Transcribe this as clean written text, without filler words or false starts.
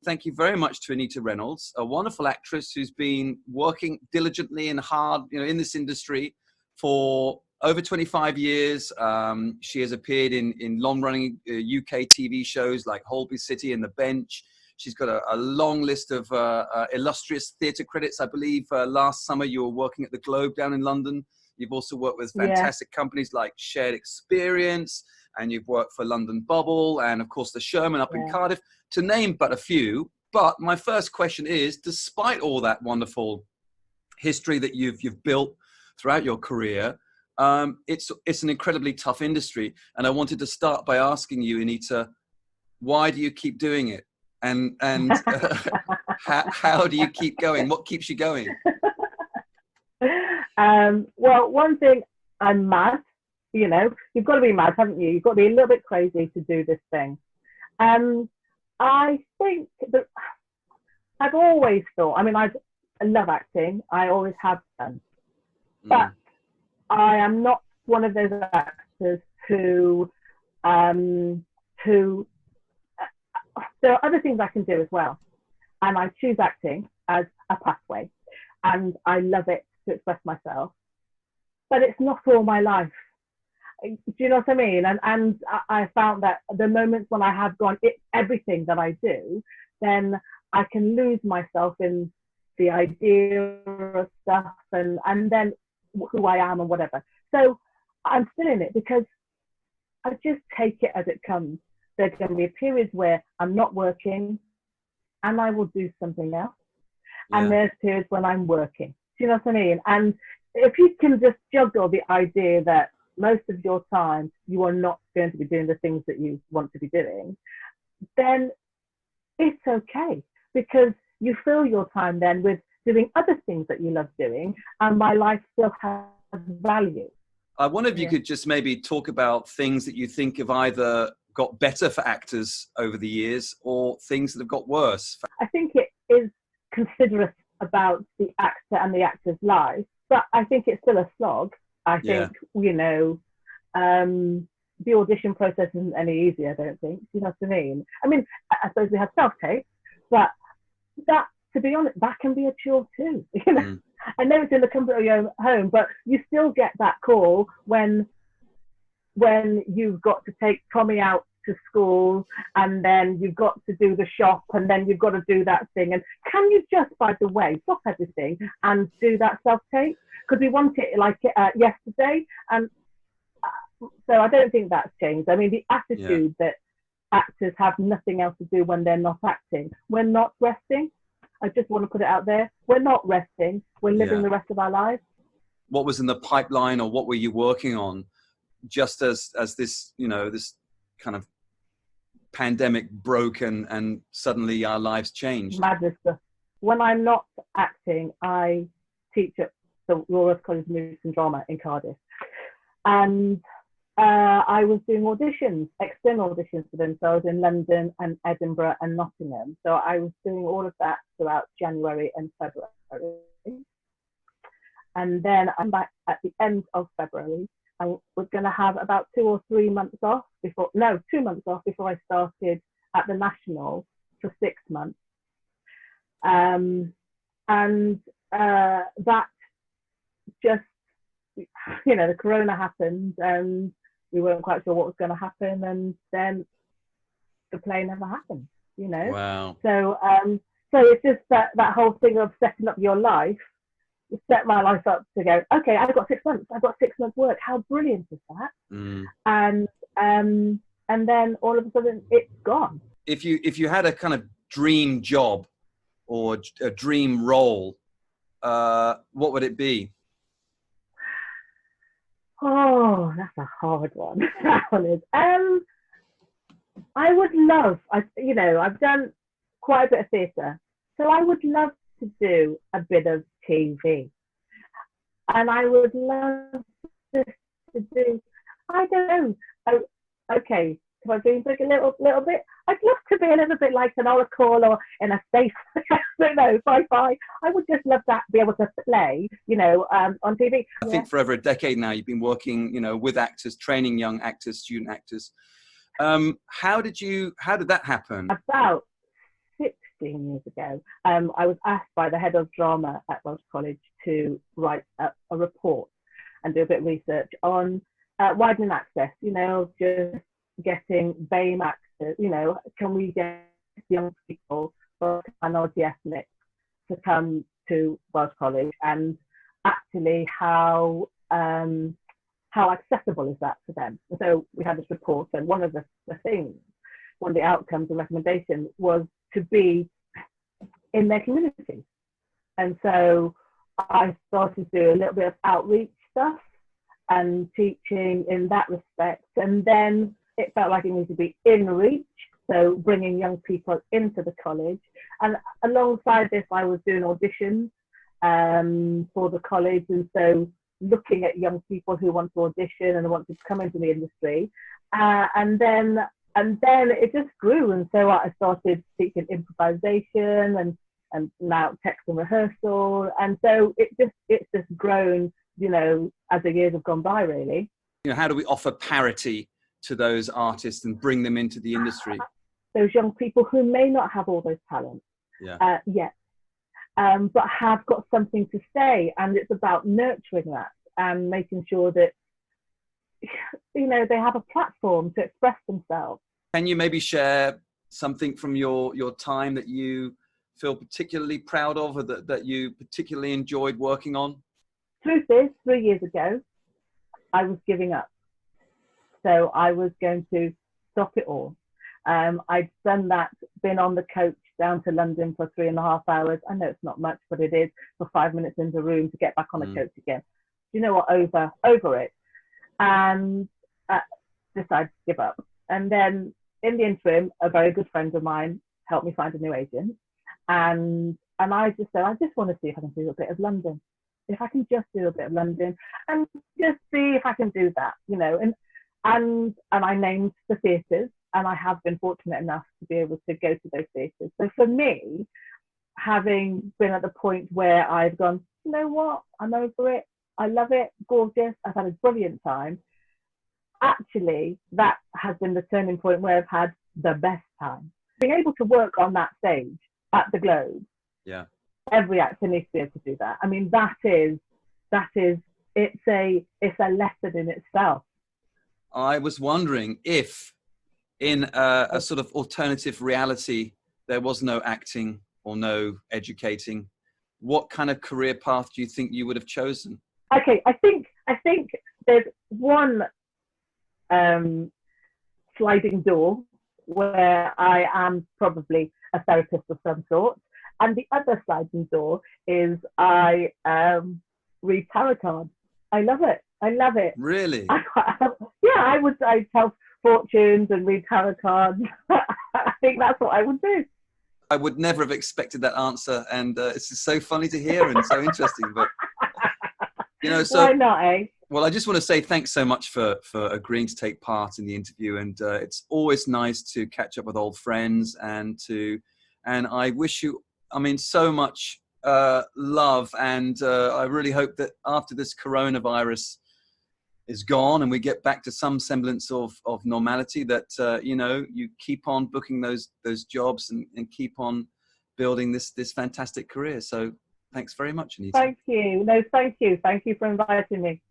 thank you very much to Anita Reynolds, a wonderful actress who's been working diligently and hard, in this industry for over 25 years. She has appeared in long-running UK TV shows like Holby City and The Bench. She's got a long list of illustrious theatre credits. I believe last summer you were working at the Globe down in London. You've also worked with fantastic companies like Shared Experience, and you've worked for London Bubble, and of course the Sherman up in Cardiff, to name but a few. But my first question is, despite all that wonderful history that you've built throughout your career, it's an incredibly tough industry. And I wanted to start by asking you, Anita, why do you keep doing it? And how do you keep going? What keeps you going? Well, one thing, I'm mad. You've got to be mad, haven't you? You've got to be a little bit crazy to do this thing. I think that I've always thought, I love acting. I always have done. But I am not one of those actors who there are other things I can do as well. And I choose acting as a pathway. And I love it to express myself. But it's not all my life. Do you know what I mean? And I found that the moments when I have gone, it's everything that I do, then I can lose myself in the idea of stuff and then who I am and whatever. So I'm still in it because I just take it as it comes. There's going to be periods where I'm not working and I will do something else. And there's periods when I'm working. Do you know what I mean? And if you can just juggle the idea that most of your time you are not going to be doing the things that you want to be doing, then it's okay, because you fill your time then with doing other things that you love doing, and my life still has value. I wonder if you could just maybe talk about things that you think have either got better for actors over the years or things that have got worse. I think it is considerate about the actor and the actor's life, but I think it's still a slog. I think, the audition process isn't any easier, I don't think. You know what I mean? I suppose we have self-tape, but that, to be honest, that can be a chore too. I know it's in the comfort of your own home, but you still get that call when you've got to take Tommy out to school, and then you've got to do the shop, and then you've got to do that thing. And can you just, by the way, stop everything and do that self-tape? Because we want it like yesterday. And so I don't think that's changed. The attitude that actors have nothing else to do when they're not acting. We're not resting. I just want to put it out there. We're not resting. We're living the rest of our lives. What was in the pipeline, or what were you working on just as this, this kind of pandemic broke and suddenly our lives changed? Madness. When I'm not acting, I teach at the Royal College of Music and Drama in Cardiff. And I was doing auditions, external auditions for them. So I was in London and Edinburgh and Nottingham. So I was doing all of that throughout January and February. And then I'm back at the end of February. I was going to have about 2 or 3 months off 2 months off before I started at the National for 6 months. That just, the corona happened and we weren't quite sure what was going to happen, and then the play never happened, Wow. So it's just that whole thing of setting up your life. Set my life up to go, okay, I've got 6 months. I've got 6 months work. How brilliant is that? And then all of a sudden it's gone. If you had a kind of dream job or a dream role, what would it be? Oh, that's a hard one. That one is. I would love. I've done quite a bit of theatre, so I would love to do a bit of TV, and I would love to do. I don't know. Okay, if I'm doing like a little bit, I'd love to be a little bit like an oracle or in a space. I don't know, sci-fi. I would just love that, be able to play, on TV. I think for over a decade now, you've been working, with actors, training young actors, student actors. How did that happen? About 6 15 years ago, I was asked by the head of drama at Welsh College to write a report and do a bit of research on widening access, just getting BAME access, can we get young people from minority ethnic to come to Welsh College, and actually how accessible is that to them? So we had this report, and one of the outcomes and recommendations was to be in their community. And so I started to do a little bit of outreach stuff and teaching in that respect. And then it felt like it needed to be in reach, so bringing young people into the college. And alongside this, I was doing auditions for the college. And so looking at young people who want to audition and want to come into the industry. And then it just grew. And so I started teaching improvisation and now text and rehearsal. And so it's just grown, as the years have gone by, really. How do we offer parity to those artists and bring them into the industry? Those young people who may not have all those talents yet, but have got something to say. And it's about nurturing that and making sure that, they have a platform to express themselves. Can you maybe share something from your time that you feel particularly proud of, or that you particularly enjoyed working on? Truth is, 3 years ago, I was giving up. So I was going to stop it all. I'd done that, been on the coach down to London for 3.5 hours. I know it's not much, but it is, for 5 minutes in the room to get back on the coach again. You know what, over it. And decided to give up. And then in the interim, a very good friend of mine helped me find a new agent. And I just said, I just want to see if I can do a bit of London. If I can just do a bit of London and just see if I can do that, and I named the theatres, and I have been fortunate enough to be able to go to those theatres. So for me, having been at the point where I've gone, you know what, I'm over it, I love it, gorgeous, I've had a brilliant time. Actually, that has been the turning point where I've had the best time. Being able to work on that stage at the Globe. Yeah. Every actor needs to be able to do that. I mean, it's a lesson in itself. I was wondering if in a sort of alternative reality, there was no acting or no educating, what kind of career path do you think you would have chosen? Okay, I think there's one sliding door where I am probably a therapist of some sort. And the other sliding door is I read tarot cards. I love it. Really? I tell fortunes and read tarot cards. I think that's what I would do. I would never have expected that answer. And it's just so funny to hear and so interesting. But, so... Why not, eh? Well, I just want to say thanks so much for agreeing to take part in the interview. And it's always nice to catch up with old friends and I wish you, so much love. And I really hope that after this coronavirus is gone and we get back to some semblance of normality, that, you keep on booking those jobs and keep on building this fantastic career. So thanks very much, Anita. Thank you. No, thank you. Thank you for inviting me.